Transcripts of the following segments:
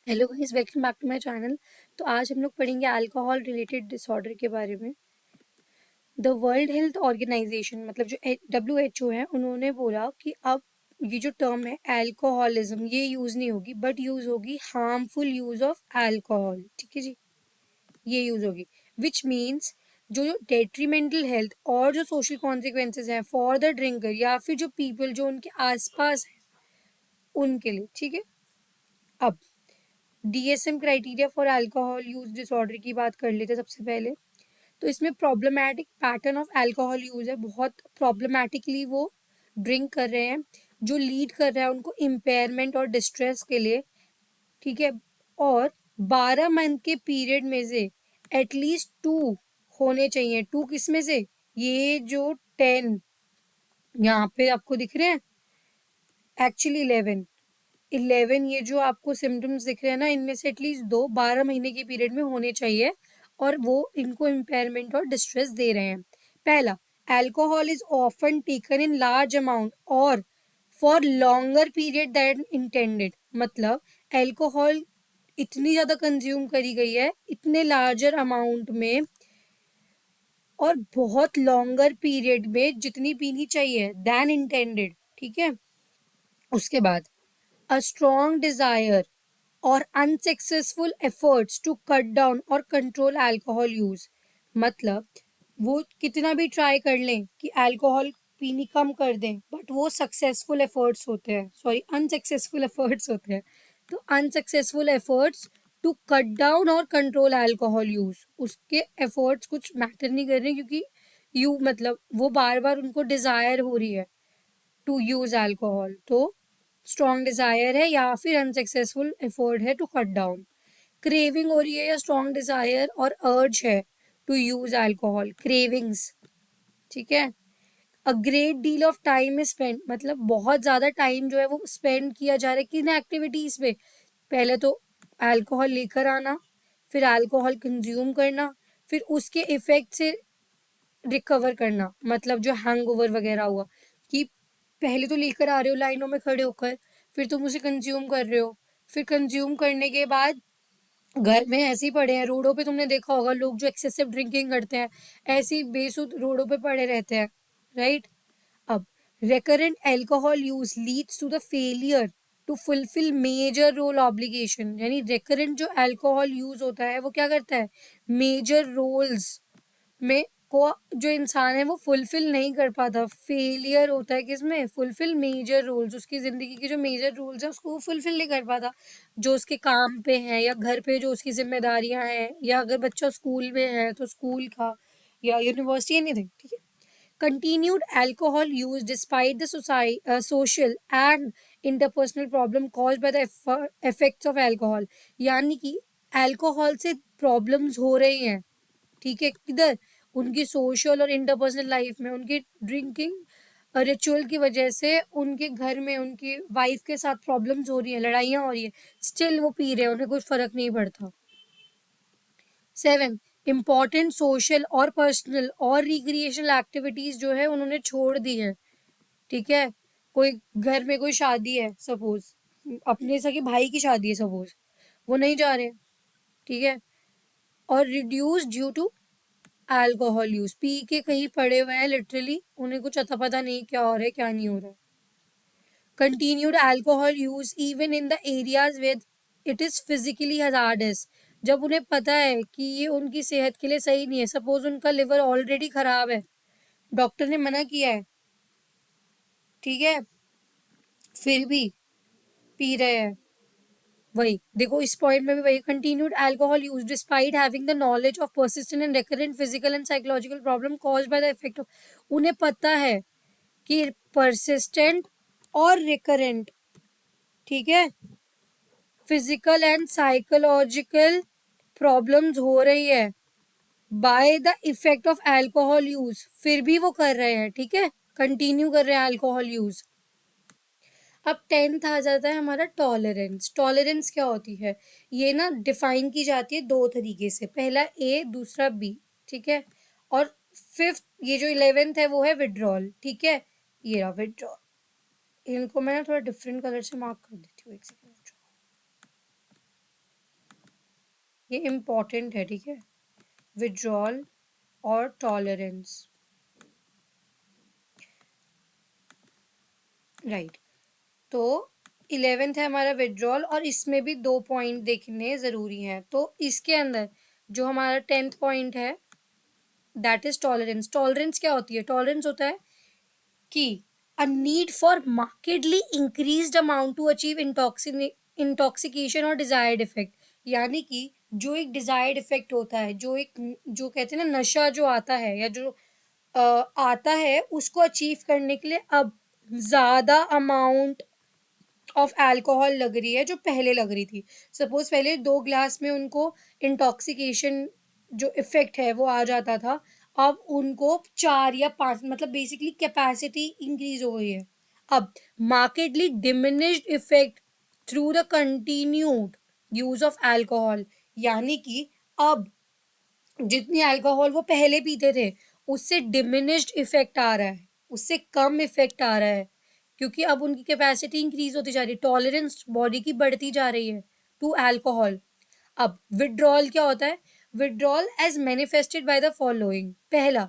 Hello guys, welcome back to my channel. तो आज हम लोग पढ़ेंगे अल्कोहल रिलेटेड डिसऑर्डर के बारे में। द वर्ल्ड हेल्थ ऑर्गेनाइजेशन मतलब जो WHO है, उन्होंने बोला कि अब ये जो टर्म है अल्कोहलिज्म, ये यूज़ नहीं होगी, बट यूज़ होगी हार्मफुल यूज़ ऑफ अल्कोहल। ठीक है जी, ये यूज़ होगी, विच मीन्स जो डेट्रीमेंटल हेल्थ और जो सोशल कॉन्सिक्वेंसेज हैं फॉर द ड्रिंकर या फिर जो पीपल जो उनके आसपास हैं उनके लिए। ठीक है, अब DSM criteria for alcohol use disorder की बात कर लेते हैं सबसे पहले। तो इसमें problematic pattern of alcohol use है, बहुत प्रॉब्लमैटिकली वो ड्रिंक कर रहे हैं, जो लीड कर रहा है उनको इम्पेयरमेंट और डिस्ट्रेस के लिए। ठीक है, और 12 मंथ के पीरियड में से एटलीस्ट 2 होने चाहिए। 2 किस में से? ये जो 10 यहाँ पे आपको दिख रहे हैं, एक्चुअली 11 ये जो आपको सिम्टम्स दिख रहे हैं ना, इनमें से एटलीस्ट 2 12 महीने के पीरियड में होने चाहिए, और वो इनको इम्पेयरमेंट और डिस्ट्रेस दे रहे हैं। पहला, alcohol is often taken in large amount और for longer period than intended. मतलब अल्कोहल इतनी ज्यादा कंज्यूम करी गई है, इतने लार्जर अमाउंट में और बहुत लॉन्गर पीरियड में जितनी पीनी चाहिए दैन इंटेंडेड। ठीक है, उसके बाद a strong desire or unsuccessful efforts to cut down or control alcohol use। मतलब वो कितना भी ट्राई कर लें कि अल्कोहल पीनी कम कर दें, बट वो सक्सेसफुल एफर्ट्स होते हैं, सॉरी अनसक्सेसफुल एफर्ट्स होते हैं। तो unsuccessful efforts to cut down और कंट्रोल अल्कोहल यूज, उसके एफर्ट्स कुछ मैटर नहीं कर रहे, क्योंकि यू मतलब वो बार बार उनको डिजायर हो रही है टू यूज अल्कोहल। तो स्ट्रॉन्ग डिजायर है या फिर अनसक्सेसफुल एफर्ट है टू कट डाउन। क्रेविंग हो रही है या स्ट्रॉन्ग डिजायर और अर्ज है टू यूज अल्कोहल, क्रेविंग्स। ठीक है, a great deal of time is spend, मतलब बहुत ज्यादा टाइम जो है वो स्पेंड किया जा रहा है किन एक्टिविटीज पे? पहले तो अल्कोहल लेकर आना, फिर अल्कोहल कंज्यूम करना, फिर उसके इफेक्ट से रिकवर करना, मतलब जो हैंगओवर वगैरह हुआ, कि पहले तो लेकर आ रहे हो लाइनों में खड़े होकर, फिर तुम उसे कंज्यूम कर रहे हो, फिर कंज्यूम करने के बाद घर में ऐसे ही पड़े हैं रोडों पे, तुमने देखा होगा लोग जो एक्सेसिव ड्रिंकिंग करते हैं ऐसे ही बेसुध रोडों पे पड़े रहते हैं, राइट। अब recurrent alcohol use leads to the failure to fulfill major role obligation। यानी recurrent जो अल्कोहल यूज होता है वो क्या करता है, मेजर रोल्स में को जो इंसान है वो फुलफिल नहीं कर पाता। फेलियर होता है किसमें? फुलफिल मेजर रोल्स, उसकी जिंदगी के जो मेजर रोल्स है उसको वो फुलफिल नहीं कर पाता, जो उसके काम पे हैं या घर पे जो उसकी जिम्मेदारियां हैं, या अगर बच्चा स्कूल में है तो स्कूल का या यूनिवर्सिटी, एनीथिंग। ठीक है, continued alcohol use despite the social and interpersonal problem caused by the effects of alcohol। यानी कि अल्कोहल से प्रॉब्लम्स हो रही हैं, ठीक है, किधर? उनकी सोशल और इंटरपर्सनल लाइफ में, उनकी ड्रिंकिंग रिचुअल की वजह से उनके घर में उनकी वाइफ के साथ प्रॉब्लम्स हो रही है, लड़ाइयाँ हो रही है, स्टिल वो पी रहे हैं, उन्हें कुछ फर्क नहीं पड़ता। 7, इम्पॉर्टेंट सोशल और पर्सनल और रिक्रिएशनल एक्टिविटीज जो है उन्होंने छोड़ दी है। ठीक है, कोई घर में कोई शादी है सपोज, अपने सगे भाई की शादी है सपोज, वो नहीं जा रहे। ठीक है, और reduce due to alcohol use, पी के कहीं पड़े हुए हैं लिटरली, उन्हें कुछ अता पता नहीं क्या हो रहा है क्या नहीं हो रहा है। Continued alcohol use even in the areas with it is physically hazardous, जब उन्हें पता है कि ये उनकी सेहत के लिए सही नहीं है, सपोज उनका लिवर ऑलरेडी खराब है, डॉक्टर ने मना किया है, ठीक है, फिर भी पी रहे हैं। वही देखो, इस पॉइंट में भी वही, continued alcohol use despite having the knowledge of persistent and recurrent physical and psychological problem caused by the effect of, उन्हें पता है कि परसिस्टेंट और रिकरेंट, ठीक है, फिजिकल एंड साइकोलॉजिकल प्रॉब्लम्स हो रही है by the effect of alcohol use, फिर भी वो कर रहे हैं। ठीक है, कंटिन्यू कर रहे हैं अल्कोहल यूज। अब 10th आ जाता है हमारा टॉलरेंस। टॉलरेंस क्या होती है? ये ना डिफाइन की जाती है दो तरीके से, पहला ए, दूसरा बी। ठीक है, और 5th ये जो 11th है वो है विड्रॉल। ठीक है, ये रहा विड्रॉल, इनको मैं ना थोड़ा डिफरेंट कलर से मार्क कर देती हूँ, एक सेकेंड। ये इम्पॉर्टेंट है, ठीक है, विड्रॉल और टॉलरेंस, राइट। तो 11th है हमारा विड्रॉल, और इसमें भी 2 पॉइंट देखने ज़रूरी हैं। तो इसके अंदर जो हमारा 10th पॉइंट है दैट इज टॉलरेंस। टॉलरेंस क्या होती है? टॉलरेंस होता है कि a need for markedly increased amount to achieve intoxication और डिजायर्ड इफेक्ट। यानी कि जो एक डिजायर्ड इफेक्ट होता है, जो कहते हैं ना नशा जो आता है या जो आता है, उसको अचीव करने के लिए अब ज्यादा अमाउंट ऑफ अल्कोहल लग रही है जो पहले लग रही थी। सपोज पहले 2 ग्लास में उनको इंटॉक्सिकेशन जो इफेक्ट है वो आ जाता था, अब उनको 4 या 5, मतलब बेसिकली कैपेसिटी इंक्रीज हो गई है। अब markedly diminished effect through the continued use of alcohol, यानी कि अब जितनी अल्कोहल वो पहले पीते थे उससे डिमिनिश्ड इफेक्ट आ रहा है, उससे कम इफेक्ट आ रहा है, क्योंकि अब उनकी कैपेसिटी इंक्रीज होती जा रही है, टॉलरेंस बॉडी की बढ़ती जा रही है टू अल्कोहल। अब विड्रॉल क्या होता है? Withdrawal as manifested by the following. पहला,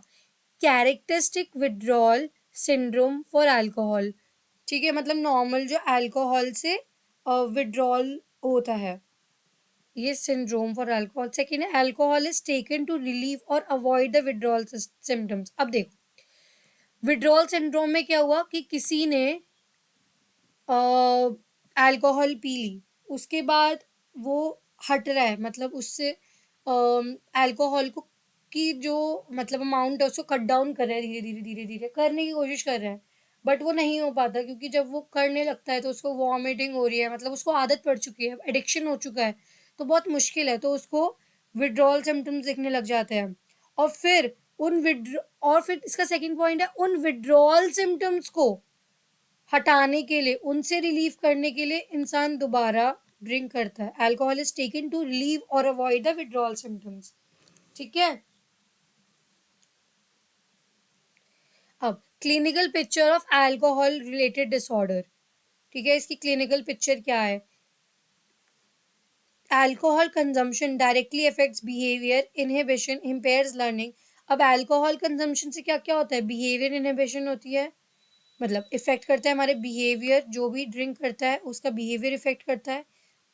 characteristic withdrawal syndrome for alcohol, ठीक है, मतलब नॉर्मल जो अल्कोहल से विड्रॉल होता है, ये सिंड्रोम फॉर अल्कोहल। सेकेंड है, alcohol is taken to relieve और अवॉइड द विड्रॉल सिम्टम्स। अब देखो, विड्रॉल सिंड्रोम में क्या हुआ कि किसी ने अल्कोहल पी ली, उसके बाद वो हट रहा है, मतलब उससे अल्कोहल को की जो मतलब अमाउंट है उसको कट डाउन कर रहा है, धीरे धीरे धीरे धीरे करने की कोशिश कर रहा है, बट वो नहीं हो पाता, क्योंकि जब वो करने लगता है तो उसको वॉमिटिंग हो रही है, मतलब उसको आदत पड़ चुकी है, एडिक्शन हो चुका है, तो बहुत मुश्किल है, तो उसको विड्रॉल सिम्टम्स दिखने लग जाते हैं। और फिर और फिर इसका सेकंड पॉइंट है, उन विड्रॉल सिम्टम्स को हटाने के लिए, उनसे रिलीव करने के लिए इंसान दोबारा ड्रिंक करता है। Alcohol is taken to relieve और अवॉइड द विड्रॉल सिम्टम्स, ठीक है। अब clinical picture of alcohol related disorder, ठीक है, इसकी क्लिनिकल पिक्चर क्या है? Alcohol consumption directly affects behaviour, inhibition, impairs learning. अब अल्कोहल कंजम्पशन से क्या क्या होता है? बिहेवियर इनहिबिशन होती है, मतलब इफेक्ट करता है हमारे बिहेवियर, जो भी ड्रिंक करता है उसका बिहेवियर इफेक्ट करता है,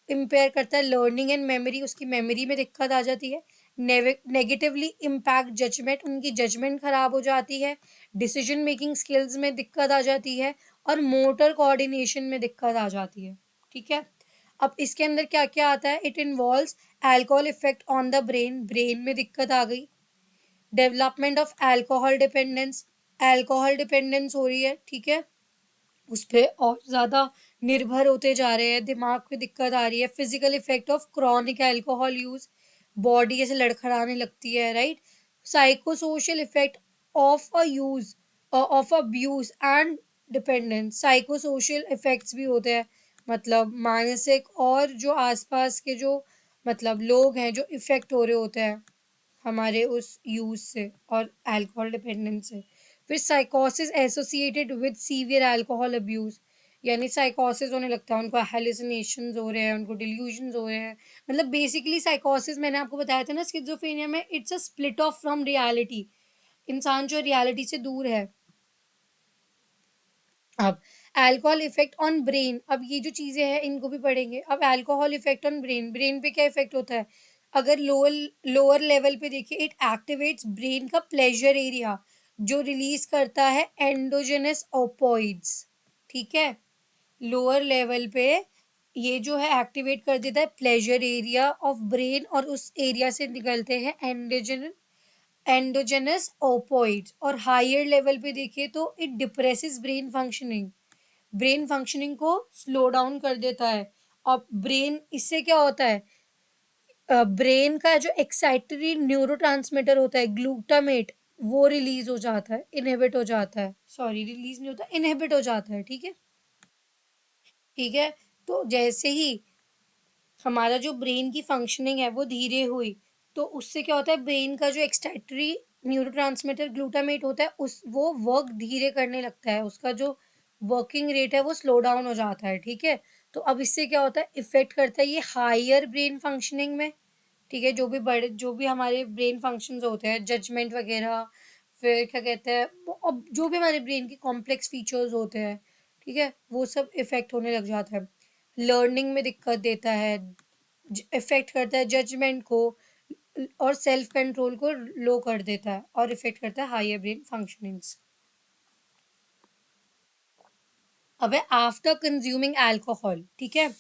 इम्पेयर करता है लर्निंग एंड मेमोरी, उसकी मेमोरी में दिक्कत आ जाती है, नेगेटिवली इम्पैक्ट जजमेंट, उनकी जजमेंट खराब हो जाती है, डिसीजन मेकिंग स्किल्स में दिक्कत आ जाती है, और मोटर कोऑर्डिनेशन में दिक्कत आ जाती है, ठीक है। अब इसके अंदर क्या क्या आता है? It involves alcohol effect on the brain, brain में दिक्कत आ गई, development of alcohol dependence, alcohol dependence हो रही है, ठीक है, उस पर और ज़्यादा निर्भर होते जा रहे हैं, दिमाग पे दिक्कत आ रही है, physical effect of chronic alcohol use, body ऐसे लड़खड़ाने लगती है, right. Psycho social effect of a use of abuse and dependence, psycho social effects भी होते हैं, मतलब मानसिक और जो आसपास के जो मतलब लोग हैं जो इफेक्ट हो रहे होते हैं हमारे उस यूज से और अल्कोहल डिपेंडेंस से। फिर साइकोसिस associated with severe alcohol abuse, यानी साइकोसिस होने लगता है, उनको हेलुसिनेशंस हो रहे हैं, उनको डिल्यूजन्स हो रहे हैं, मतलब बेसिकली साइकोसिस मैंने आपको बताया था ना स्किज़ोफ्रेनिया में, it's a split of from reality, इंसान जो रियलिटी से दूर है। अब अल्कोहल इफेक्ट ऑन ब्रेन, अब ये जो चीजें हैं इनको भी पढ़ेंगे। अब alcohol effect on brain, brain पे क्या इफेक्ट होता है? अगर लोअर लेवल पे देखिए, इट एक्टिवेट्स ब्रेन का प्लेजर एरिया जो रिलीज करता है एंडोजेनस ओपोइड्स, ठीक है। लोअर लेवल पे ये जो है एक्टिवेट कर देता है प्लेजर एरिया ऑफ ब्रेन, और उस एरिया से निकलते हैं एंडोजेनस ओपोइड्स। और हायर लेवल पे देखिए तो it depresses brain functioning, brain functioning को स्लो डाउन कर देता है। और ब्रेन, इससे क्या होता है? ब्रेन का जो एक्साइटरी न्यूरोट्रांसमीटर होता है ग्लूटामेट, वो रिलीज हो जाता है, इनहिबिट हो जाता है, सॉरी रिलीज नहीं होता, इनहिबिट हो जाता है, ठीक है। ठीक है, तो जैसे ही हमारा जो ब्रेन की फंक्शनिंग है वो धीरे हुई, तो उससे क्या होता है? ब्रेन का जो एक्सटाइटरी न्यूरोट्रांसमीटर ग्लूटामेट होता है उस वो वर्क धीरे करने लगता है, उसका जो वर्किंग रेट है वो स्लो डाउन हो जाता है, ठीक है। तो अब इससे क्या होता है? इफेक्ट करता है ये हायर ब्रेन फंक्शनिंग में, ठीक है, जो भी हमारे ब्रेन फंक्शंस होते हैं, जजमेंट वगैरह, फिर क्या कहते हैं, अब जो भी हमारे ब्रेन के कॉम्प्लेक्स फीचर्स होते हैं, ठीक है, वो सब इफेक्ट होने लग जाता है। लर्निंग में दिक्कत देता है, इफेक्ट करता है जजमेंट को, और सेल्फ कंट्रोल को लो कर देता है, और इफेक्ट करता है हायर ब्रेन फंक्शनिंग्स। अब है आफ्टर कंज्यूमिंग अल्कोहल, ठीक है,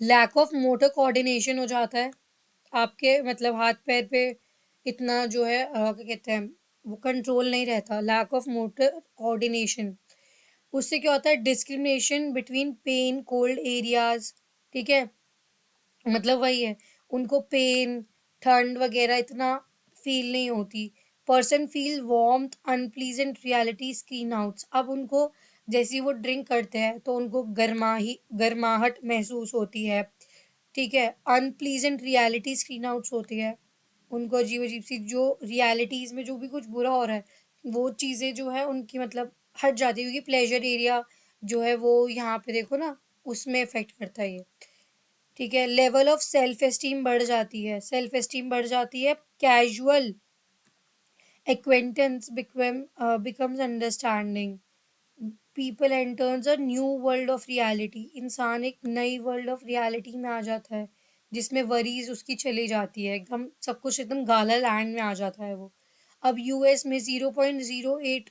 लैक ऑफ मोटर कोऑर्डिनेशन हो जाता है, आपके मतलब हाथ पैर पे इतना जो है क्या कहते हैं, वो कंट्रोल नहीं रहता, लैक ऑफ मोटर कोऑर्डिनेशन। उससे क्या होता है, discrimination between pain cold areas, ठीक है, मतलब वही है, उनको पेन ठंड वगैरह इतना फील नहीं होती। Person feel warmth unpleasant reality screen outs, अब उनको जैसे ही वो ड्रिंक करते हैं तो उनको गर्माहट महसूस होती है, ठीक है, अनप्लीजेंट रियलिटी स्क्रीन आउट्स होती है, उनको अजीब अजीब सी जो रियलिटीज में जो भी कुछ बुरा हो रहा है वो चीज़ें जो है उनकी मतलब हट जाती है, क्योंकि प्लेजर एरिया जो है वो यहाँ पे देखो ना, उसमें इफेक्ट करता है ये, ठीक है। लेवल ऑफ सेल्फ एस्टीम बढ़ जाती है, सेल्फ एस्टीम बढ़ जाती है, casual acquaintance becomes understanding, people enters a new world of reality, इंसान एक नई वर्ल्ड ऑफ रियलिटी में आ जाता है, जिसमें वरीज उसकी चली जाती है, एकदम सब कुछ एकदम गाला लैंड में आ जाता है वो। अब यूएस में 0.08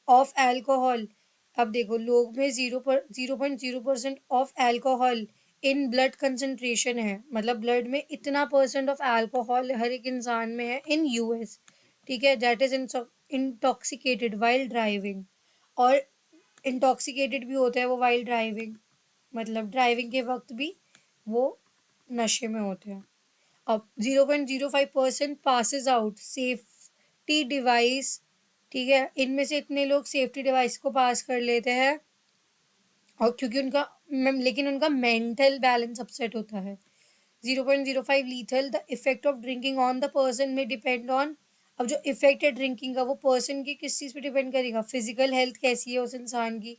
ऑफ अल्कोहल, अब देखो लोग में 0.0% of alcohol in blood concentration है, मतलब ब्लड में इतना परसेंट ऑफ अल्कोहल हर एक इंसान में है इन यूएस, ठीक है, that is intoxicated while driving, और इंटॉक्सिकेटेड भी होता है वो वाइल ड्राइविंग, मतलब ड्राइविंग के वक्त भी वो नशे में होते हैं। अब 0.05% पासिस आउट सेफ्टी डिवाइस, ठीक है, इनमें से इतने लोग सेफ्टी डिवाइस को पास कर लेते हैं, और क्योंकि लेकिन उनका मेंटल बैलेंस अपसेट होता है। 0.05 lethal, the effect of drinking on the person में डिपेंड ऑन, अब जो इफेक्ट है ड्रिंकिंग का वो पर्सन की किस चीज़ पे डिपेंड करेगा, फिजिकल हेल्थ कैसी है उस इंसान की,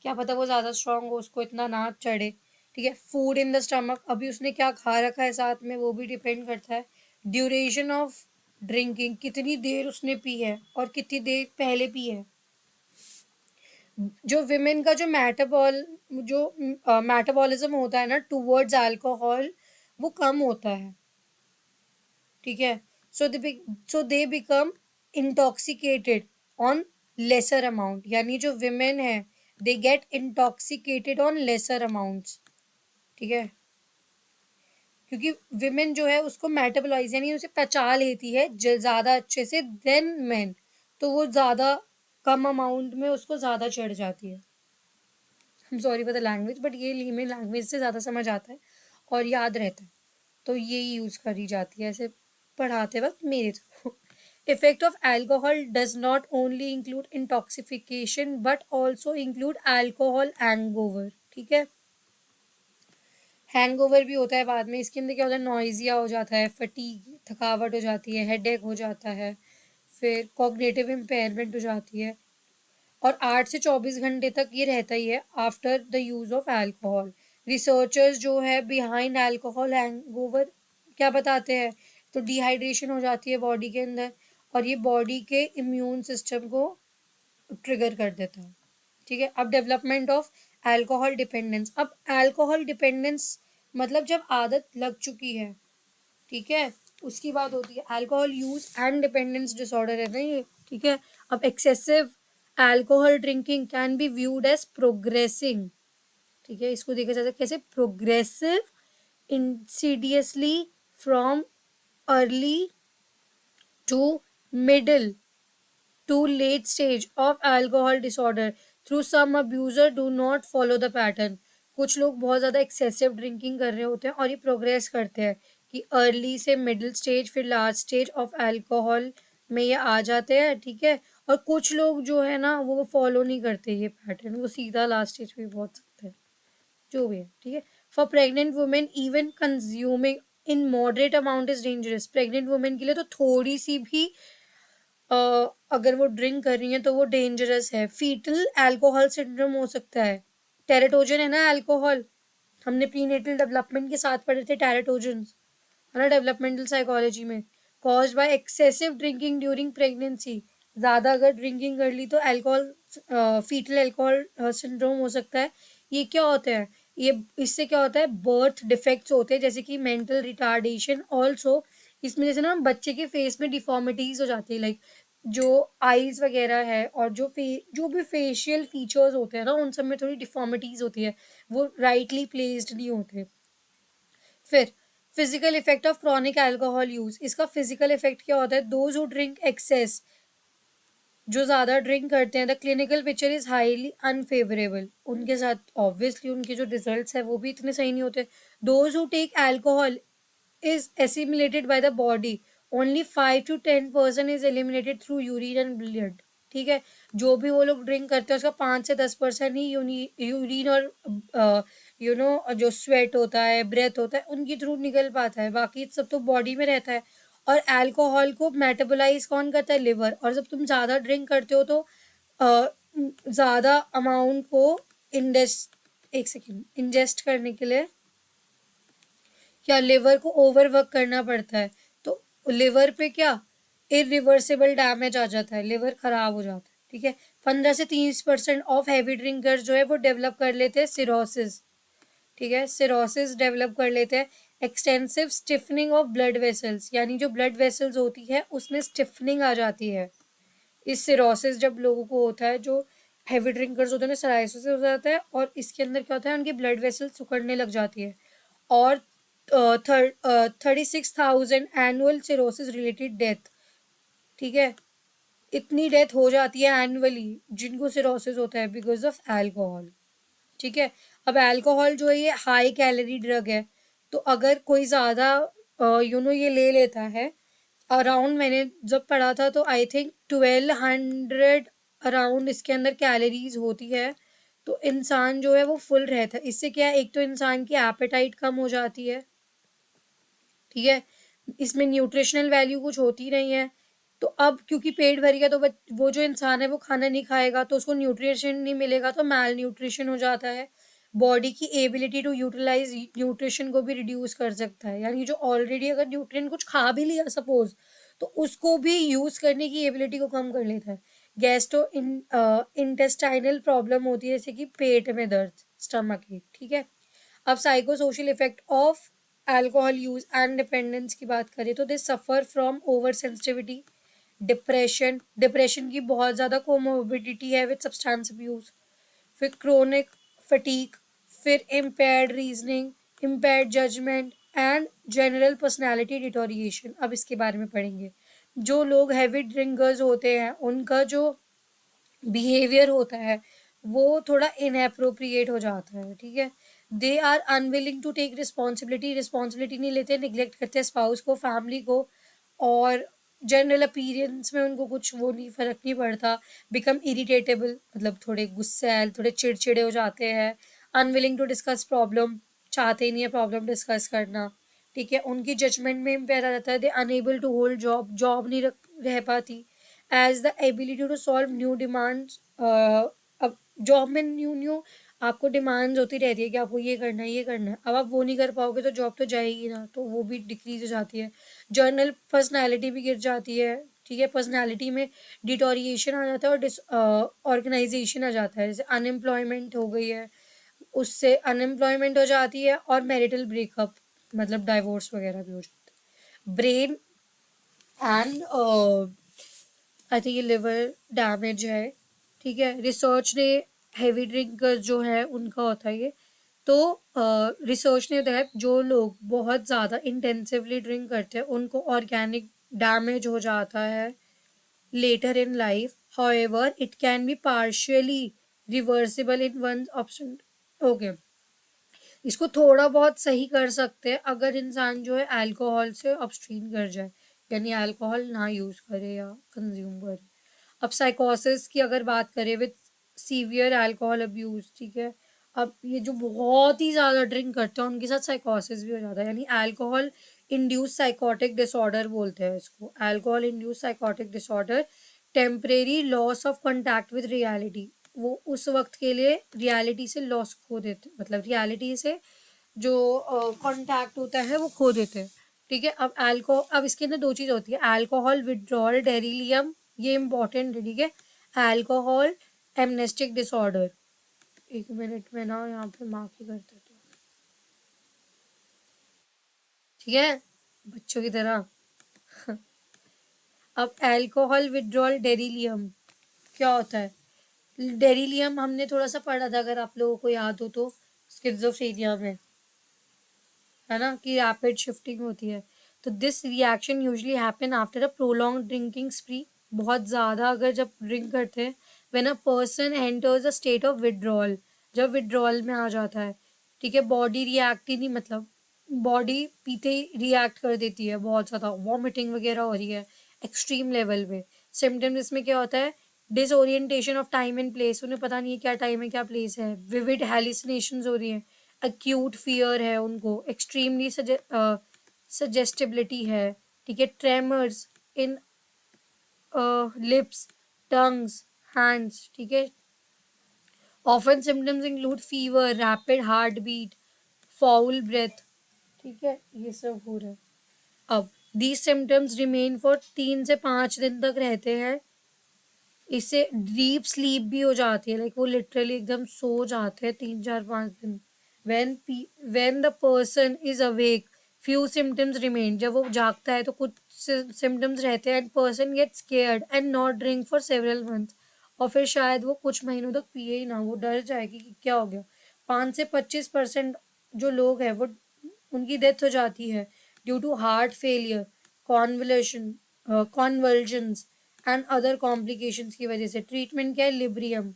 क्या पता वो ज़्यादा स्ट्रांग हो, उसको इतना ना चढ़े, ठीक है, फूड इन द स्टमक, अभी उसने क्या खा रखा है साथ में वो भी डिपेंड करता है, ड्यूरेशन ऑफ ड्रिंकिंग, कितनी देर उसने पी है और कितनी देर पहले पी है, जो विमेन का जो मेटाबॉलिज्म होता है ना टुवर्ड्स अल्कोहल, वो कम होता है, ठीक है, so they become intoxicated on lesser amount, यानी जो विमेन है they get intoxicated on lesser amounts, ठीक है, क्योंकि विमेन जो है उसको मेटाबॉलाइज यानी उसे पचा लेती है ज्यादा अच्छे से देन मेन, तो वो ज्यादा कम अमाउंट में उसको ज्यादा चढ़ जाती है। Sorry for the language, but ये लीमेन लैंग्वेज से ज़्यादा समझ आता है और याद रहता है, तो यही यूज़ करी जाती है ऐसे पढ़ाते वक्त मेरे through. Effect of alcohol does not only include intoxification but also include alcohol hangover, ठीक है, हैंगओवर भी होता है बाद में, इसके अंदर क्या होता है, नॉइजिया हो जाता है, फटीग थकावट हो जाती है, हेडेक हो जाता है, फिर कॉग्निटिव इम्पेयरमेंट हो जाती है, और 8 से 24 घंटे तक ये रहता ही है after the use of alcohol. Researchers जो है बिहाइंड अल्कोहल हैंगओवर क्या बताते हैं, तो डिहाइड्रेशन हो जाती है बॉडी के अंदर, और ये बॉडी के इम्यून सिस्टम को ट्रिगर कर देता है, ठीक है। अब डेवलपमेंट ऑफ अल्कोहल डिपेंडेंस, अब अल्कोहल डिपेंडेंस मतलब जब आदत लग चुकी है, ठीक है, उसकी बात होती है, alcohol use and dependence disorder है ना ये, ठीक है। अब excessive alcohol drinking can be viewed as progressing, ठीक है, इसको देखा जाता है कैसे, progressive insidiously from early to middle to late stage of alcohol disorder through some abuser do not follow the pattern, कुछ लोग बहुत ज़्यादा एक्सेसिव ड्रिंकिंग कर रहे होते हैं और ये प्रोग्रेस करते हैं कि अर्ली से मिडिल स्टेज फिर लास्ट स्टेज ऑफ अल्कोहल में ये आ जाते हैं, ठीक है, और कुछ लोग जो है ना वो फॉलो नहीं करते ये पैटर्न, वो सीधा लास्ट स्टेज पे पहुंच सकते हैं, जो भी है, ठीक है। For pregnant women even consuming in moderate amount is dangerous, pregnant women के लिए तो थोड़ी सी भी अ, अगर वो ड्रिंक कर रही हैं तो वो डेंजरस है, फीटल अल्कोहल सिंड्रोम हो सकता है, टेराटोजन है ना अल्कोहल, हमने प्रीनेटल डेवलपमेंट के साथ पढ़े थे टेराटोजन, है ना डेवलपमेंटल साइकोलॉजी में, caused by excessive drinking during pregnancy. ज़्यादा अगर ड्रिंकिंग कर ली तो अल्कोहल, फीटल अल्कोहल सिंड्रोम हो सकता है। ये क्या होता है, ये इससे क्या होता है, बर्थ डिफेक्ट्स होते हैं जैसे कि मेंटल रिटार्डेशन ऑल्सो। इसमें जैसे ना बच्चे के फेस में डिफॉर्मिटीज हो जाती है, लाइक जो आईज वगैरह है और जो भी फेशियल फीचर्स होते हैं ना उन सब में थोड़ी डिफॉर्मिटीज होती है, वो राइटली प्लेस्ड नहीं होते। फिर physical effect of chronic alcohol use, इसका फिजिकल इफेक्ट क्या होता है, दोज हु ड्रिंक एक्सेस, जो ज़्यादा ड्रिंक करते हैं, the clinical picture is highly unfavourable, उनके साथ ऑब्वियसली उनके जो रिजल्ट्स है वो भी इतने सही नहीं होते। Those who take alcohol is assimilated by the body, only 5 to 10% is eliminated through urine and blood। ठीक है, जो भी वो लोग ड्रिंक करते हैं उसका 5 से 10% ही यूरिन और जो स्वेट होता है, ब्रेथ होता है, उनके थ्रू निकल पाता है, बाकी सब तो बॉडी में रहता है। और अल्कोहल को मेटाबोलाइज कौन करता है, लिवर। और जब तुम ज़्यादा ड्रिंक करते हो तो ज़्यादा अमाउंट को इंजेस्ट करने के लिए क्या लिवर को ओवरवर्क करना पड़ता है, तो लिवर पे क्या इरिवर्सिबल डैमेज आ जाता है, लिवर खराब हो जाता है। ठीक है, 15 से 30% ऑफ हैवी ड्रिंकर्स जो है वो डेवलप कर लेते हैं सिरोसिस। ठीक है, सिरोसिस डेवलप कर लेते हैं। Extensive stiffening of blood vessels, यानी जो ब्लड वेसल्स होती है उसमें स्टिफनिंग आ जाती है। इस सिरोसिस जब लोगों को होता है, जो हैवी ड्रिंकर्स होते हैं ना, सिरोसिस हो जाता है और इसके अंदर क्या होता है, उनकी ब्लड वेसल्स सिकुड़ने लग जाती है। और 36,000 एनुअल सिरोसिस रिलेटेड डेथ। ठीक है, इतनी डेथ हो जाती है एनुअली जिनको सिरोसिस होता है बिकॉज ऑफ अल्कोहल। ठीक है, अब अल्कोहल जो है ये हाई कैलोरी ड्रग है, तो अगर कोई ज़्यादा ये ले लेता है, अराउंड मैंने जब पढ़ा था तो आई थिंक 1200 अराउंड इसके अंदर कैलोरीज होती है, तो इंसान जो है वो फुल रहता है। इससे क्या है, एक तो इंसान की एपेटाइट कम हो जाती है। ठीक है, इसमें न्यूट्रिशनल वैल्यू कुछ होती नहीं है, तो अब क्योंकि पेट भर गया तो वो जो इंसान है वो खाना नहीं खाएगा तो उसको न्यूट्रिशन नहीं मिलेगा, तो मैल न्यूट्रिशन हो जाता है। बॉडी की एबिलिटी टू यूटिलाइज न्यूट्रिशन को भी रिड्यूस कर सकता है, यानी जो ऑलरेडी अगर न्यूट्रिएंट कुछ खा भी लिया सपोज, तो उसको भी यूज करने की एबिलिटी को कम कर लेता है। गैस्ट्रो इंटेस्टाइनल प्रॉब्लम होती है, जैसे कि पेट में दर्द, स्टमक एक। ठीक है, अब psycho social effect of alcohol use and dependence की बात करें तो they suffer from over sensitivity, depression की बहुत ज़्यादा कोमोबिडिटी है विद सब्सटेंस अब्यूज, फिर क्रोनिक फटीक, फिर impaired reasoning, impaired judgement and general personality deterioration. अब इसके बारे में पढ़ेंगे। जो लोग हैवी ड्रिंकर्स होते हैं उनका जो बिहेवियर होता है वो थोड़ा इनएप्रोप्रिएट हो जाता है। ठीक है, they are unwilling to take responsibility नहीं लेते, निग्लेक्ट करते हैं स्पाउस को, फैमिली को, और जनरल अपीयरेंस में उनको कुछ वो नहीं, फर्क नहीं पड़ता। बिकम इरिटेटेबल, मतलब थोड़े गुस्सैल, थोड़े चिड़चिड़े हो जाते हैं। अनविलिंग टू डिस्कस प्रॉब्लम, चाहते ही नहीं है प्रॉब्लम डिस्कस करना। ठीक है, उनकी जजमेंट में इम्पेयर आ जाता है। They unable to hold job नहीं रह पाती। As the ability to solve new demands, अब जॉब में न्यू न्यू आपको डिमांड्स होती रहती है कि आपको ये करना है, ये करना है, अब आप वो नहीं कर पाओगे तो जॉब तो जाएगी ना, तो वो भी डिक्रीज हो जाती है। जर्नल पर्सनैलिटी भी गिर जाती है। ठीक है, पर्सनैलिटी में डिटोरिएशन आ जाता है और ऑर्गेनाइजेशन आ जाता है, जैसे अनएम्प्लॉयमेंट हो गई है, उससे अनएम्प्लॉयमेंट हो जाती है, और मैरिटल ब्रेकअप, मतलब डाइवोर्स वगैरह भी हो जाता है। ब्रेन एंड आई थिंक ये लिवर डैमेज है। ठीक है, रिसर्च ने हेवी ड्रिंकर्स जो है उनका होता है ये, तो रिसर्च ने बताया जो लोग बहुत ज़्यादा इंटेंसिवली ड्रिंक करते हैं उनको ऑर्गेनिक डैमेज हो जाता है later in life. However it can be partially reversible in one option. Okay, इसको थोड़ा बहुत सही कर सकते हैं अगर इंसान जो है अल्कोहल से अब्सटेन कर जाए, यानी अल्कोहल ना यूज़ करे या कंज्यूम करे। अब साइकोसिस की अगर बात करें विद सीवियर अल्कोहल अब्यूज, ठीक है, अब ये जो बहुत ही ज़्यादा ड्रिंक करते हैं उनके साथ साइकोसिस भी हो जाता है, यानी अल्कोहल इंड्यूस साइकोटिक डिसऑर्डर बोलते हैं इसको। Alcohol induce psychotic disorder, temporary loss of contact with reality, वो उस वक्त के लिए रियलिटी से लॉस खो देते, मतलब रियलिटी से जो कांटेक्ट होता है वो खो देते हैं। ठीक है। अब इसके अंदर दो चीज होती है, अल्कोहल विड्रॉल डेरिलियम, ये इंपॉर्टेंट है, ठीक है। अल्कोहल एमनेस्टिक डिसऑर्डर, एक मिनट में ना यहाँ पे मार्क ही कर देती हूँ, ठीक है, बच्चों की तरह। अब अल्कोहल विड्रॉल डेरिलियम क्या होता है? डेरिलियम हमने थोड़ा सा पढ़ा था, अगर आप लोगों को याद हो तो, स्किज़ोफ्रेनिया में, है ना, कि रैपिड शिफ्टिंग होती है। तो this reaction usually happen after a prolong drinking स्प्री, बहुत ज़्यादा अगर जब ड्रिंक करते हैं, when a person enters a state of withdrawal, जब विड्रॉल में आ जाता है, ठीक है, बॉडी रिएक्ट ही नहीं, मतलब बॉडी पीते ही रिएक्ट कर देती है, बहुत ज़्यादा वॉमिटिंग वगैरह हो रही है एक्सट्रीम लेवल पे। सिम्टम्स इसमें क्या होता है? Disorientation of time and place, उन्हें पता नहीं है क्या टाइम है क्या प्लेस है, विविड हेलिसिनेशंस हो रही हैं, एक्यूट फियर है उनको, एक्सट्रीमली सजेस्टिबिलिटी है, ठीक है, tremors in lips, tongues, hands, ठीक है। Often symptoms include fever, rapid heart beat, foul breath, ठीक है, ये सब हो रहा है। अब दीज सिम्टम्स रिमेन फॉर 3 से 5 दिन तक रहते हैं, इससे डीप स्लीप भी हो जाती है, लाइक वो लिटरली एकदम सो जाते हैं 3 4 5 दिन। When when the person is awake few symptoms remain, जब वो जागता है तो कुछ सिम्टम्स रहते हैं, and person get scared and not drink for several months, और फिर शायद वो कुछ महीनों तक पिए ही ना, वो डर जाएगी कि क्या हो गया। 5 से 25% जो लोग हैं वो, उनकी डेथ हो जाती है due to heart failure, convulsion, convulsions and other complications की वजह से। ट्रीटमेंट क्या है? लिब्रियम,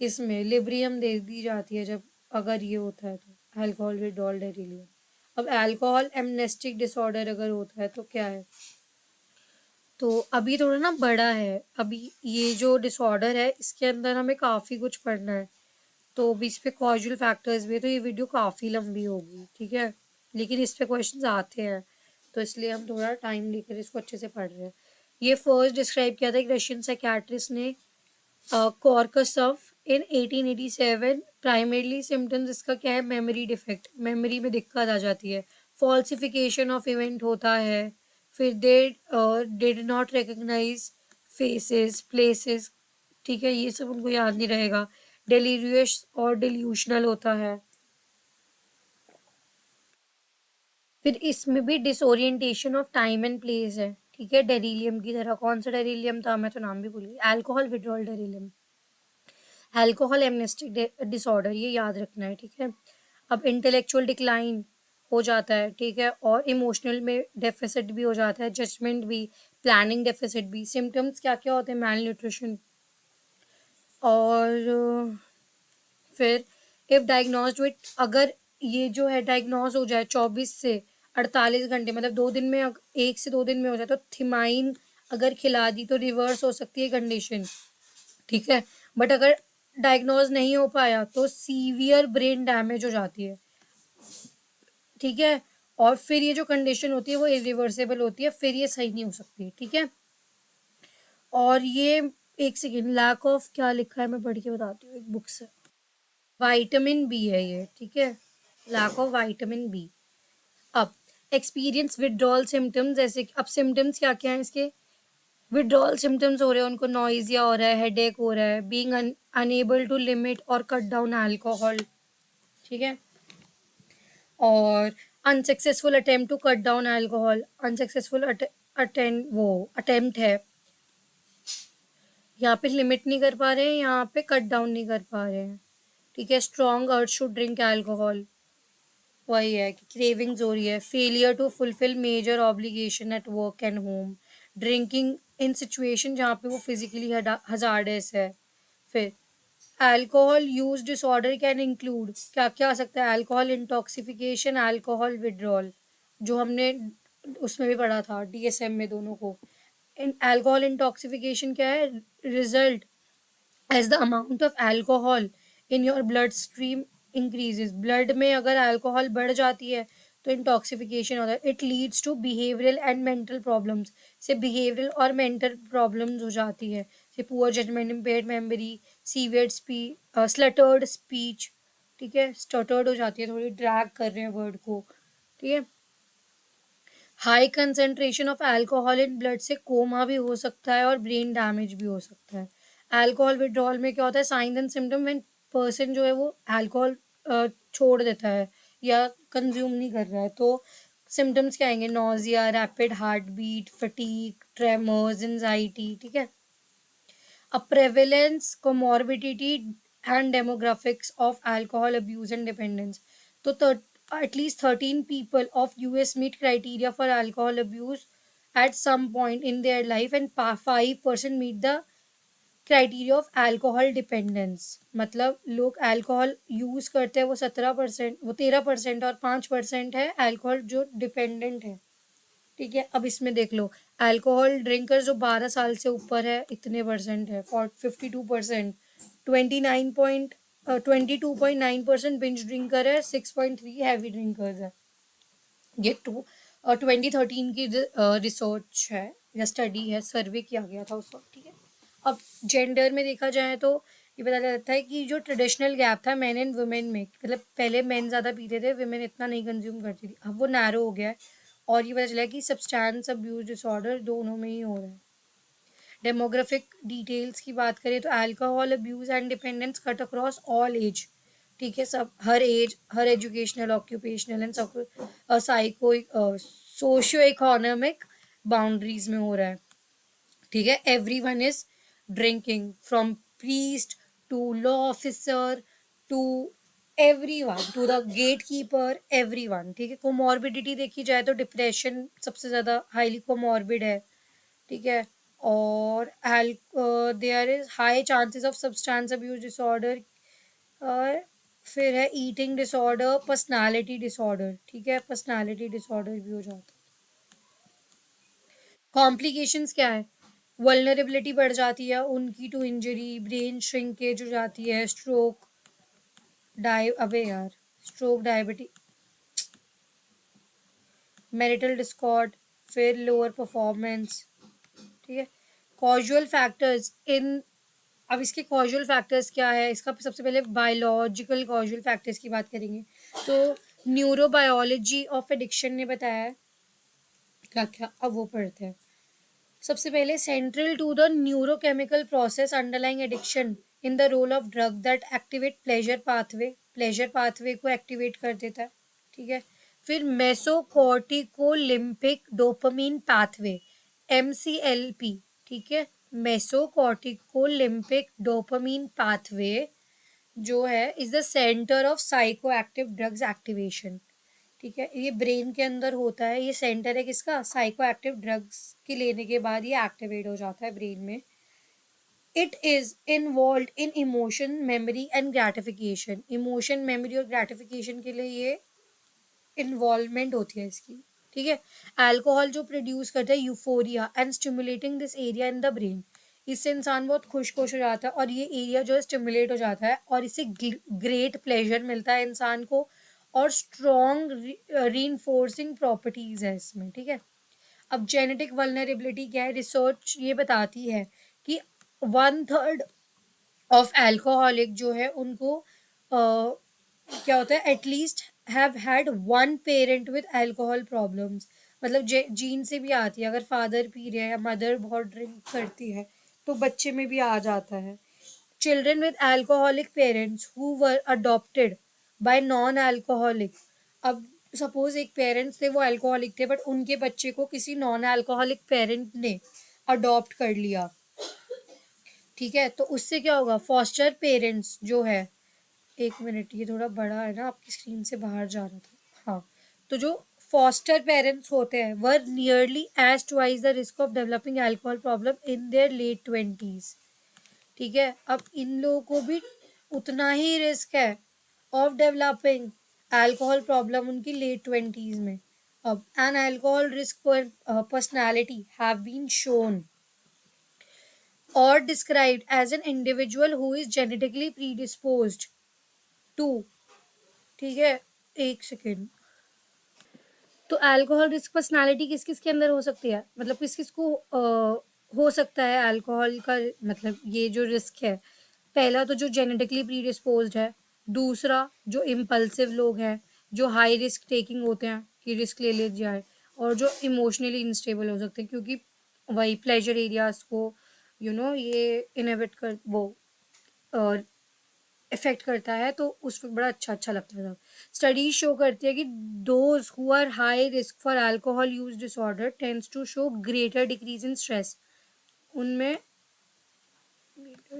इसमें लिब्रियम दे दी जाती है जब अगर ये होता है तो, अल्कोहल विड्रॉल डेरिलियम। अब अल्कोहल एमनेस्टिक डिसऑर्डर अगर होता है तो क्या है? तो अभी थोड़ा ना बड़ा है, अभी ये जो डिसऑर्डर है इसके अंदर हमें काफ़ी कुछ पढ़ना है, तो अभी इस पे कॉजुअल फैक्टर्स भी है, तो ये वीडियो काफ़ी लंबी होगी, ठीक है, लेकिन इस पे क्वेश्चंस आते हैं, तो इसलिए हम थोड़ा टाइम लेकर इसको अच्छे से पढ़ रहे हैं। ये फर्स्ट डिस्क्राइब किया था एक रशियन साइकियाट्रिस्ट ने, कॉर्कसफ, इन 1887। प्राइमरीली सिम्टम्स इसका क्या है? मेमोरी डिफेक्ट, मेमोरी में दिक्कत आ जाती है, फॉल्सिफिकेशन ऑफ इवेंट होता है, फिर they did not recognise faces places, ठीक है, ये सब उनको याद नहीं रहेगा, डेलीरियस और डिल्यूशनल होता है। फिर इसमें भी disorientation of time and place है, ठीक है, डेरिलियम की तरह। कौन सा डेरिलियम था, मैं तो नाम भी भूल गई, alcohol withdrawal delirium, alcohol amnestic disorder, ये याद रखना है, ठीक है। अब इंटेलेक्चुअल डिक्लाइन हो जाता है, ठीक है, और इमोशनल में डेफिसिट भी हो जाता है, जजमेंट भी, प्लानिंग डेफिसिट भी। सिम्टम्स क्या क्या होते हैं? मैल न्यूट्रिशन, और फिर इफ डायग्नोज्ड विथ, अगर ये जो है डायग्नोज हो जाए 24 से 48 घंटे, मतलब 2 दिन में, 1 से 2 दिन में हो जाए, तो थिमाइन अगर खिला दी तो रिवर्स हो सकती है कंडीशन, ठीक है। बट अगर डायग्नोज नहीं हो पाया तो सीवियर ब्रेन डैमेज हो जाती है, ठीक है, और फिर ये जो कंडीशन होती है वो इरिवर्सेबल होती है, फिर ये सही नहीं हो सकती, ठीक है। और ये, एक सेकेंड, लैक ऑफ क्या लिखा है मैं पढ़ के बताती हूँ एक बुक से, विटामिन बी है ये, ठीक है, लैक ऑफ विटामिन बी। अब एक्सपीरियंस विड्रॉल सिम्टम्स, जैसे अब सिम्टम्स क्या क्या है इसके? विड्रॉल सिम्टम्स हो रहे हैं उनको, नॉइजिया हो रहा है, हेडेक हो रहा है, बीइंग अनएबल टू लिमिट और कट डाउन अल्कोहल, ठीक है, और unsuccessful attempt to cut down alcohol, unsuccessful attempt है, यहाँ पे लिमिट नहीं कर पा रहे हैं, यहाँ पे कट डाउन नहीं कर पा रहे हैं, ठीक है। Strong urge to drink alcohol, वही है कि क्रेविंग्स हो रही है, failure to fulfil major obligation at work and home, drinking in situation जहाँ पे वो फिजिकली हजार्डस है। फिर alcohol use disorder can include, क्या क्या आ सकता है? अल्कोहल इंटॉक्सिफिकेशन, अल्कोहल विड्रॉल, जो हमने उसमें भी पढ़ा था डीएसएम में दोनों को। इन अल्कोहल इंटॉक्सिफिकेशन क्या है? Result as the amount of alcohol in your blood stream increases, blood में अगर अल्कोहल बढ़ जाती है तो इंटॉक्सिफिकेशन होता है। It leads to behavioural and mental problems, से बिहेवियरल और मेंटल प्रॉब्लम्स हो जाती है, से poor judgement, impaired memory, severe slurred speech, ठीक है, स्टटर्ड हो जाती है, थोड़ी ड्रैग कर रहे हैं वर्ड को, ठीक है। High concentration of alcohol in blood से कोमा भी हो सकता है और ब्रेन डैमेज भी हो सकता है। अल्कोहल विड्रॉल में क्या होता है, sign and symptom when person जो है वो अल्कोहल छोड़ देता है या कंज्यूम नहीं कर रहा है, तो सिम्टम्स क्या आएंगे, nausea, rapid heart beat, fatigue, tremors, anxiety, ठीक है। A prevalence, comorbidity, and demographics of alcohol abuse and dependence. So, at least 13 people of US meet criteria for alcohol abuse at some point in their life, and 5% meet the criteria of alcohol dependence. मतलब लोग alcohol use करते हैं वो 17%, वो 13% और 5% है alcohol जो dependent है। ठीक है, अब इसमें देख लो, अल्कोहल ड्रिंकर जो 12 साल से ऊपर है इतने परसेंट है, 52%। 22.9% बिंज ड्रिंकर है, 6.3 हैवी ड्रिंकर्स है। ये 2013 की रिसर्च है या स्टडी है, सर्वे किया गया था उस वक्त। ठीक है, अब जेंडर में देखा जाए तो ये पता चलता है कि जो ट्रेडिशनल गैप था मेन एंड वुमेन में, मतलब पहले मेन ज़्यादा पीते थे, वुमेन इतना नहीं कंज्यूम करती थी, अब वो नैरो हो गया है। और ये पता चला कि सब्सटेंस अब्यूज डिसऑर्डर दोनों में ही हो रहा है। डेमोग्राफिक डिटेल्स की बात करें तो alcohol abuse and dependence cut across all age. ठीक है, सब हर एज, हर educational, occupational and psycho socio economic boundaries में हो रहा है। ठीक है, everyone is drinking, from priest to law officer to everyone, to the gatekeeper, everyone. ठीक है, कोमॉर्बिडिटी देखी जाए तो डिप्रेशन सबसे ज़्यादा हाईली कोमॉर्बिड है। ठीक है, और there is high chances of substance abuse disorder. और फिर है ईटिंग डिसऑर्डर, पर्सनालिटी डिसऑर्डर। ठीक है, पर्सनालिटी डिसऑर्डर भी हो जाता है। कॉम्प्लिकेशंस क्या है, वल्नरेबिलिटी बढ़ जाती है उनकी टू इंजरी, ब्रेन श्रिंकेज हो जाती है, स्ट्रोक, अबे यार, स्ट्रोक, डायबिटीज, मैरिटल डिस्कॉर्ड, फिर लोअर परफॉर्मेंस। ठीक है, कॉजुअल फैक्टर्स इन, अब इसके कॉजुअल फैक्टर्स क्या है, इसका सबसे पहले बायोलॉजिकल कॉजुअल फैक्टर्स की बात करेंगे तो न्यूरोबायोलॉजी ऑफ एडिक्शन ने बताया है क्या क्या, अब वो पढ़ते हैं। सबसे पहले, central to the neurochemical process underlying addiction in the role of drug that activate pleasure pathway को एक्टिवेट कर देता है। ठीक है, फिर मेसोकॉर्टिकोलिम्पिक डोपामीन पाथवे, MCLP। ठीक है, मेसोकॉर्टिकोलिम्पिक डोपामीन पाथवे जो है is the centre of psycho active drugs activation. ठीक है, ये ब्रेन के अंदर होता है, ये सेंटर है किसका, साइको एक्टिव ड्रग्स के लेने के बाद ये एक्टिवेट हो जाता है ब्रेन में। It is involve in emotion, memory and gratification. Emotion, memory और ग्रेटिफिकेशन के लिए ये इन्वॉल्वमेंट होती है इसकी। ठीक है, अल्कोहल जो प्रोड्यूस करता है euphoria and stimulating this area in the brain, इससे इंसान बहुत खुश खुश हो जाता है और ये एरिया जो है स्टिमुलेट हो जाता है और इससे ग्रेट प्लेजर मिलता है इंसान को, और स्ट्रॉन्ग रीइंफोर्सिंग प्रॉपर्टीज है इसमें। ठीक है, अब जेनेटिक वल्नरेबिलिटी क्या है, रिसर्च ये बताती है कि 1/3 ऑफ अल्कोहलिक जो है उनको क्या होता है, at least have had one parent with alcohol problems. मतलब जीन से भी आती है, अगर फादर पी रहे हैं या मदर बहुत ड्रिंक करती है तो बच्चे में भी आ जाता है। Children with alcoholic parents who were adopted by non alcoholic, अब सपोज एक पेरेंट्स थे वो अल्कोहलिक थे बट उनके बच्चे को किसी नॉन अल्कोहलिक पेरेंट ने अडॉप्ट कर लिया। ठीक है, तो उससे क्या होगा, फॉस्टर पेरेंट्स जो है, एक मिनट ये थोड़ा बड़ा है ना, आपकी स्क्रीन से बाहर जा रहा था। हाँ, तो जो फॉस्टर पेरेंट्स होते हैं were nearly as twice the risk of developing alcohol problem in their late 20s। ठीक है, अब इन लोगों को भी उतना ही रिस्क है ऑफ डेवलपिंग अल्कोहल प्रॉब्लम उनकी लेट 20s में। अब an alcohol risk personality have been shown or described as an individual who is genetically predisposed to, ठीक है, एक सेकेंड, तो अल्कोहल रिस्क पर्सनालिटी किस किस के अंदर हो सकती है, मतलब किस किस को हो सकता है अल्कोहल का, मतलब ये जो रिस्क है, पहला तो जो जेनेटिकली प्रीडिस्पोज्ड है, दूसरा जो इम्पल्सिव लोग हैं, जो हाई रिस्क टेकिंग होते हैं कि रिस्क ले ले जाए, और जो इमोशनली इंस्टेबल हो सकते हैं, क्योंकि वही प्लेजर एरियाज को ये इनहिबिट कर वो इफेक्ट करता है, तो उस वक्त बड़ा अच्छा लगता था। स्टडीज शो करती है कि those who are high risk for alcohol use disorder tends to show greater decrease in stress. उनमें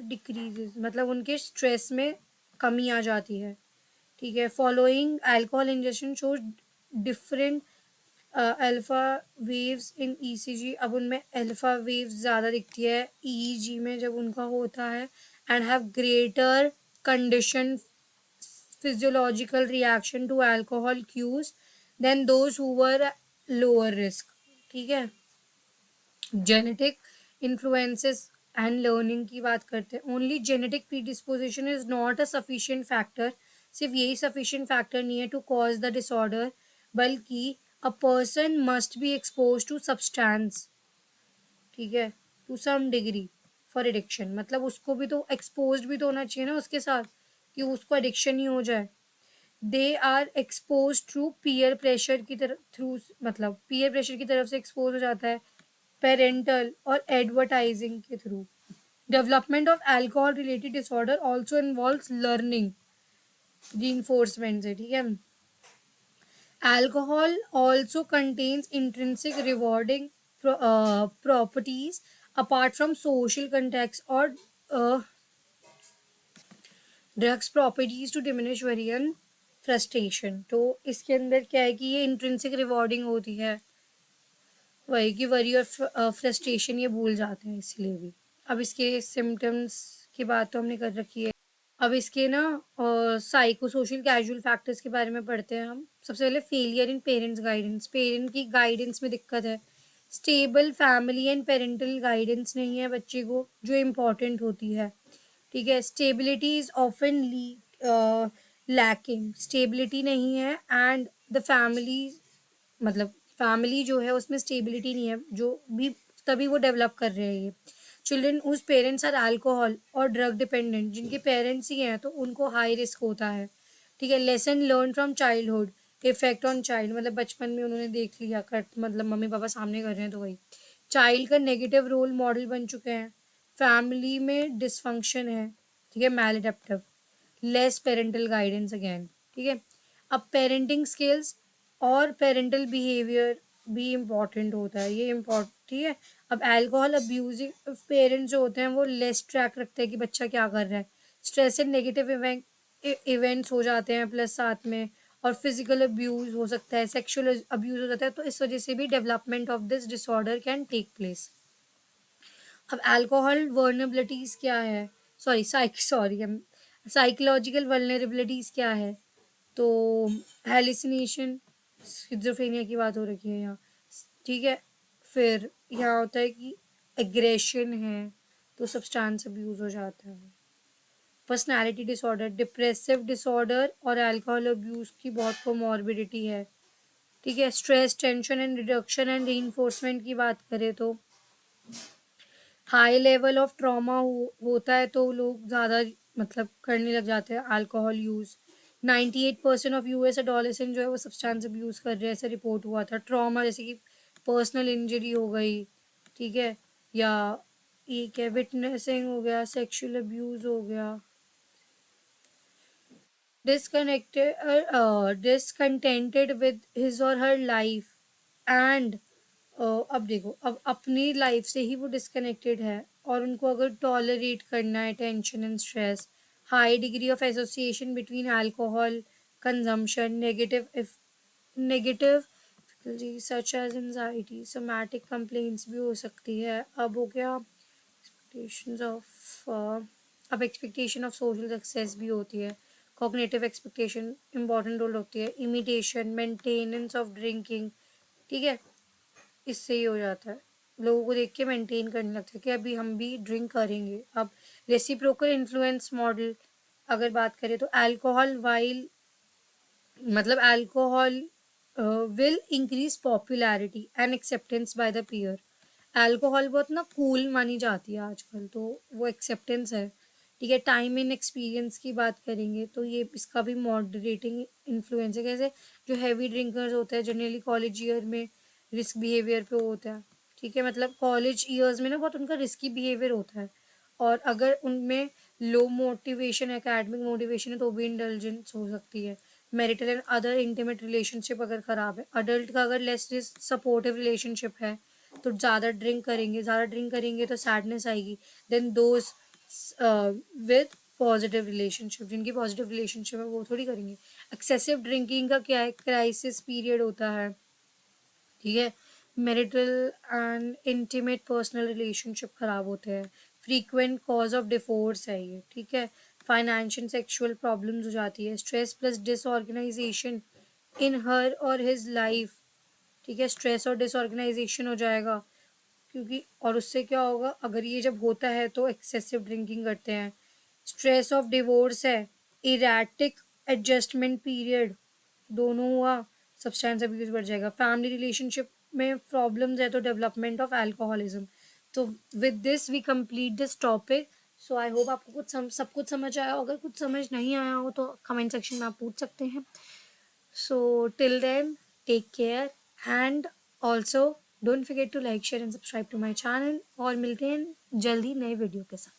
डिक्रीजेस मतलब उनके स्ट्रेस में कमी आ जाती है। ठीक है, following alcohol injection shows different alpha waves in ECG. अब उनमें अल्फा वेव्स ज़्यादा दिखती है ईईजी में जब उनका होता है, and have greater condition physiological reaction to alcohol cues than those who were lower risk। ठीक है, जेनेटिक इन्फ्लुएंसेस एंड लर्निंग की बात करते हैं। Only genetic predisposition is not a sufficient factor. सिर्फ यही सफिशिएंट फैक्टर नहीं है टू कॉज द डिसऑर्डर, बल्कि a person must be expose to substance, ठीक है, to some degree for addiction. मतलब उसको भी तो एक्सपोज भी तो होना चाहिए ना उसके साथ, कि उसको एडिक्शन ही हो जाए। They are expose through peer pressure की तरफ थ्रू मतलब पीयर प्रेशर की तरफ से एक्सपोज हो जाता है, पेरेंटल और एडवर्टाइजिंग के through. Development of alcohol related disorder also involves learning reinforcement से। ठीक है, alcohol also contains intrinsic rewarding properties apart from social context or drugs properties to diminish various frustration. तो इसके अंदर क्या है कि ये इंट्रिंसिक रिवॉर्डिंग होती है, वही कि वरी और फ्रस्ट्रेशन ये भूल जाते हैं इसलिए भी। अब इसके सिम्टम्स की बात तो हमने कर रखी है। अब इसके ना साइको सोशल कैजुअल फैक्टर्स के बारे में पढ़ते हैं हम। सबसे पहले failure in parents guidance, parent की गाइडेंस में दिक्कत है। Stable family and parental guidance नहीं है बच्चे को, जो इम्पॉर्टेंट होती है। ठीक है, stability is often lacking, stability नहीं है, एंड द फैमिली मतलब फैमिली जो है उसमें स्टेबिलिटी नहीं है, जो भी तभी वो डेवलप कर रहे हैं ये। Children whose parents are alcohol और ड्रग डिपेंडेंट, जिनके पेरेंट्स ही हैं तो उनको हाई रिस्क होता है। ठीक है, lesson learn from childhood, effect on child, मतलब बचपन में उन्होंने देख लिया कर, मतलब मम्मी पापा सामने कर रहे हैं तो वही चाइल्ड का नेगेटिव रोल मॉडल बन चुके हैं। फैमिली में डिसफंक्शन है, ठीक है, मैलएडेप्टिव, लेस पेरेंटल गाइडेंस अगेन। ठीक है, अब पेरेंटिंग स्किल्स और पेरेंटल बिहेवियर भी इम्पॉर्टेंट होता है, ये इम्पॉर्ट ठीक है। अब अल्कोहल अब्यूजिंग पेरेंट्स जो होते हैं वो लेस ट्रैक रखते हैं कि बच्चा क्या कर रहा है। स्ट्रेस एंड नेगेटिव इवेंट्स हो जाते हैं प्लस साथ में, और फिजिकल अब्यूज हो सकता है, सेक्सुअल अब्यूज हो जाता है, तो इस वजह से भी development of this disorder can take place. अब अल्कोहल वर्नेबिलिटीज क्या है, सॉरी साइकोलॉजिकल वर्नेबिलिटीज क्या है, तो हेलिसिनेशन, स्किज़ोफ्रेनिया की बात हो रखी है यहाँ। ठीक है, फिर यहाँ होता है कि एग्रेशन है, तो सब्सटेंस अब्यूज हो जाता है। पर्सनालिटी डिसऑर्डर, डिप्रेसिव डिसऑर्डर और अल्कोहल अब्यूज की बहुत कोमॉर्बिडिटी है। ठीक है, stress tension and reduction and reinforcement की बात करें तो हाई लेवल ऑफ ट्रॉमा होता है तो लोग ज़्यादा मतलब करने लग जाते हैं alcohol use. 98% of US adolescent जो है वो सब्सटेंस अब्यूज़ कर रहे हैं, ऐसा रिपोर्ट हुआ था। ट्रॉमा जैसे कि पर्सनल इंजरी हो गई, ठीक है, या एक है विटनेसिंग हो गया, सेक्सुअल अब्यूज़ हो गया, डिसकंटेंटेड विद हिज और हर लाइफ, एंड अब देखो, अब अपनी लाइफ से ही वो डिस्कनेक्टेड है और उनको अगर टॉलरेट करना है tension and stress, high degree of association between alcohol consumption, negative such as anxiety, somatic complaints भी हो सकती है। अब हो गया एक्सपेक्टेशंस ऑफ अब एक्सपेक्टेशन ऑफ सोशल सक्सेस भी होती है। कॉग्निटिव एक्सपेक्टेशन इंपॉर्टेंट रोल होती है। इमिटेशन, मेंटेनेंस ऑफ ड्रिंकिंग, ठीक है, इससे ही हो जाता है, लोगों को देख के मेंटेन करने लगता है कि अभी हम भी ड्रिंक करेंगे। अब रेसिप्रोकल इन्फ्लुएंस मॉडल अगर बात करें तो अल्कोहल वाइल मतलब alcohol will increase popularity and acceptance by the peer. Alcohol बहुत ना कूल मानी जाती है आजकल, तो वो एक्सेप्टेंस है। ठीक है, टाइम इन एक्सपीरियंस की बात करेंगे तो ये इसका भी मॉडरेटिंग इन्फ्लुएंस है। कैसे, जो हैवी ड्रिंकर्स होते हैं जनरली कॉलेज ईयर में रिस्क बिहेवियर पे होता है, ठीक है। मतलब कॉलेज ईयर्स में ना बहुत उनका रिस्की बिहेवियर होता है, और अगर उनमें लो मोटिवेशन, एकेडमिक मोटिवेशन है तो भी इंडल्जेंस हो सकती है। Marital and other intimate relationship अगर खराब है, अडल्ट का अगर लेस सपोर्टिव रिलेशनशिप है तो ज़्यादा ड्रिंक करेंगे तो सैडनेस आएगी। Then those with positive relationship, जिनकी पॉजिटिव रिलेशनशिप है वो थोड़ी करेंगे। एक्सेसिव ड्रिंकिंग का क्या है, क्राइसिस पीरियड होता है, ठीक है। Marital and intimate personal relationship खराब होते हैं, फ्रीक्वेंट कॉज ऑफ डिवोर्स है ये, ठीक है। फाइनेंशियल सेक्सुअल प्रॉब्लम्स हो जाती है, स्ट्रेस प्लस डिसऑर्गेनाइजेशन इन हर और हिज लाइफ, ठीक है। स्ट्रेस और डिसऑर्गेनाइजेशन हो जाएगा, क्योंकि और उससे क्या होगा, अगर ये जब होता है तो एक्सेसिव ड्रिंकिंग करते हैं। स्ट्रेस ऑफ डिवोर्स है, इरेटिक एडजस्टमेंट पीरियड, दोनों हुआ, सब्सटेंस अब्यूज बढ़ जाएगा। फैमिली रिलेशनशिप में प्रॉब्लम्स है तो डेवलपमेंट ऑफ अल्कोहलिज्म। तो with this we complete this topic. So I hope आपको सब कुछ समझ आया हो। अगर कुछ समझ नहीं आया हो तो कमेंट सेक्शन में आप पूछ सकते हैं। So, till then, take care, and also don't forget to like, share and subscribe to my channel, और मिलते हैं जल्दी नए वीडियो के साथ।